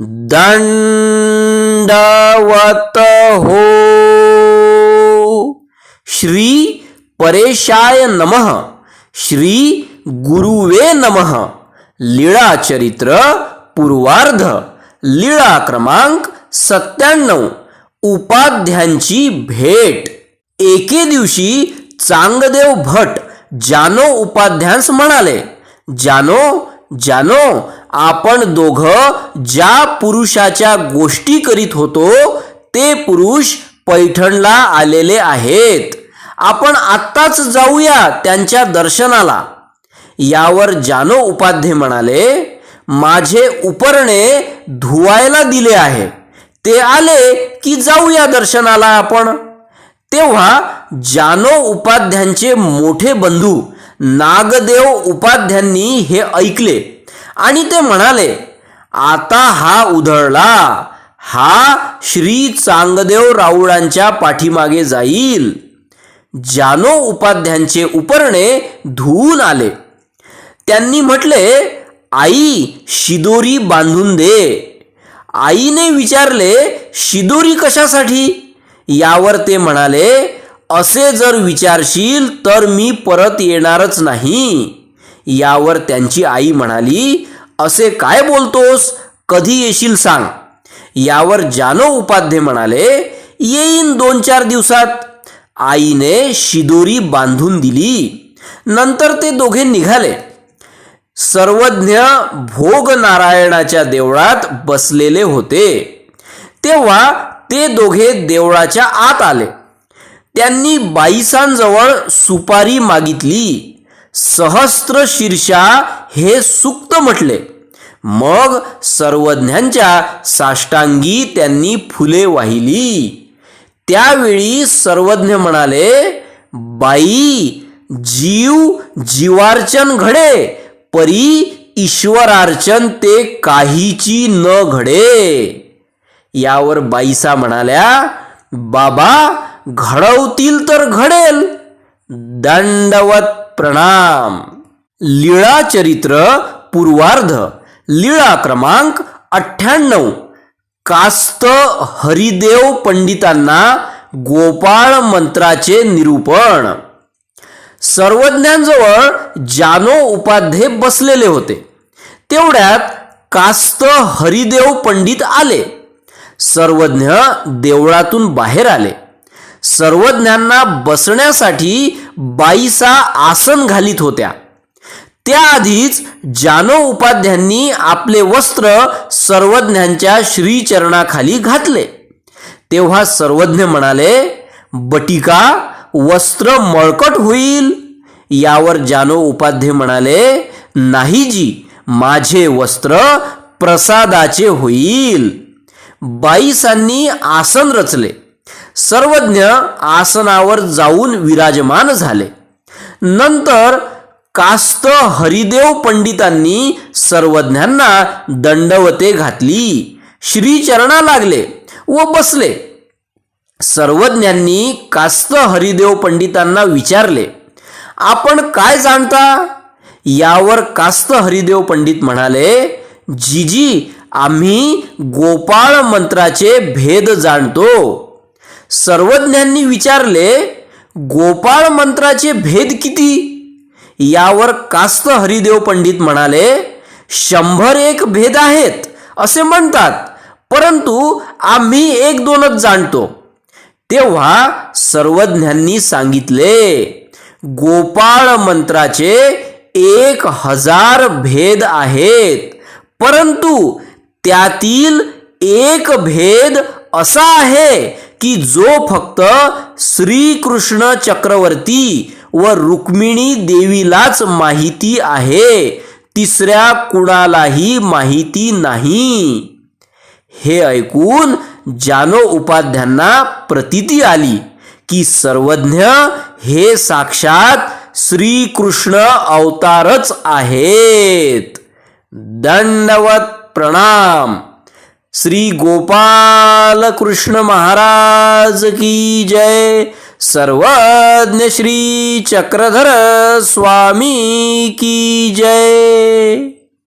दंडवत हो. श्री परेशाय नमः. श्री गुरुवे नमः. लीळा चरित्र पूर्वार्ध. लीळा क्रमांक 97. उपाध्यांची भेट. एके दिवशी चांगदेव भट जानो उपाध्यांस म्हणाले, जानो जानो, आपण दोघं ज्या पुरुषाच्या गोष्टी करीत होतो ते पुरुष पैठणला आलेले आहेत. आपण आत्ताच जाऊया त्यांच्या दर्शनाला. यावर जानो उपाध्ये म्हणाले, माझे उपरणे धुवायला दिले आहे, ते आले की जाऊया दर्शनाला आपण. तेव्हा जानो उपाध्यांचे मोठे बंधू नागदेव उपाध्यांनी हे ऐकले आणि ते म्हणाले, आता हा उधळला, हा श्री चांगदेव राऊळांच्या पाठीमागे जाईल. जानो उपाध्यांचे उपरणे धुवून आले. त्यांनी म्हटले, आई शिदोरी बांधून दे. आईने विचारले, शिदोरी कशासाठी? यावर ते म्हणाले, असे जर विचारशील तर मी परत येणारच नाही. यावर त्यांची आई म्हणाली, असे काय बोलतोस, कधी येशील सांग. यावर जानो उपाध्ये म्हणाले, येईन 2-4 दिवसात. आईने शिदोरी बांधून दिली. नंतर ते दोघे निघाले. सर्वज्ञ भोग नारायणाच्या देवळात बसलेले होते. तेव्हा ते दोघे देवळाच्या आत आले. त्यांनी बाईसांजवळ सुपारी मागितली. सहस्त्र शीर्षा हे सुक्त म्हटले. मग सर्वज्ञांच्या साष्टांगी त्यांनी फुले वाहिली. त्यावेळी सर्वज्ञ म्हणाले, बाई, जीव जीवार्चन घडे, परी ईश्वरार्चन ते काहीची न घडे. यावर बाईसा म्हणाल्या, बाबा, घडवतील तर घडेल. दंडवत प्रणाम. लीळा चरित्र पूर्वार्ध. लीळा क्रमांक 98. कास्त हरिदेव पंडितांना गोपाळ मंत्राचे निरूपण. सर्वज्ञांजवळ जानो उपाध्ये बसलेले होते. तेवढ्यात कास्त हरिदेव पंडित आले. सर्वज्ञ देवळातून बाहेर आले. सर्वज्ञांना बसण्यासाठी बाईसा आसन घालीत होत्या. त्याआधीच जानो उपाध्यांनी आपले वस्त्र सर्वज्ञांच्या श्रीचरणाखाली घातले. तेव्हा सर्वज्ञ म्हणाले, बटिका, वस्त्र मळकट होईल. यावर जानो उपाध्ये म्हणाले, नाही जी, माझे वस्त्र प्रसादाचे होईल. बाईसांनी आसन रचले. सर्वज्ञ आसनावर जाऊन विराजमान झाले. नंतर कास्त हरिदेव पंडितांनी सर्वज्ञांना दंडवते घातली. श्रीचरणा लागले व बसले. सर्वज्ञांनी कास्त हरिदेव पंडितांना विचारले, आपण काय जाणता? यावर कास्त हरिदेव पंडित म्हणाले, जीजी, आम्ही गोपाळ मंत्राचे भेद जाणतो. सर्वज्ञांनी विचारले, गोपाळ मंत्राचे भेद किती? यावर कास्त हरिदेव पंडित म्हणाले, 101 भेद आहेत असे म्हणतात, परंतु आम्ही 1-2च जाणतो. तेव्हा सर्वज्ञांनी सांगितले, गोपाळ मंत्राचे 1000 भेद आहेत, परंतु त्यातील एक भेद असा आहे की जो फक्त श्रीकृष्ण चक्रवर्ती व रुक्मिणी देवीलाच माहिती आहे, तिसऱ्या कुणालाही माहिती नाही. हे ऐकून जानो उपाध्यांना प्रतीती आली की सर्वज्ञ हे साक्षात श्रीकृष्ण अवतारच आहेत. दंडवत प्रणाम. श्री गोपाल कृष्ण महाराज की जय. सर्वज्ञ श्री चक्रधर स्वामी की जय.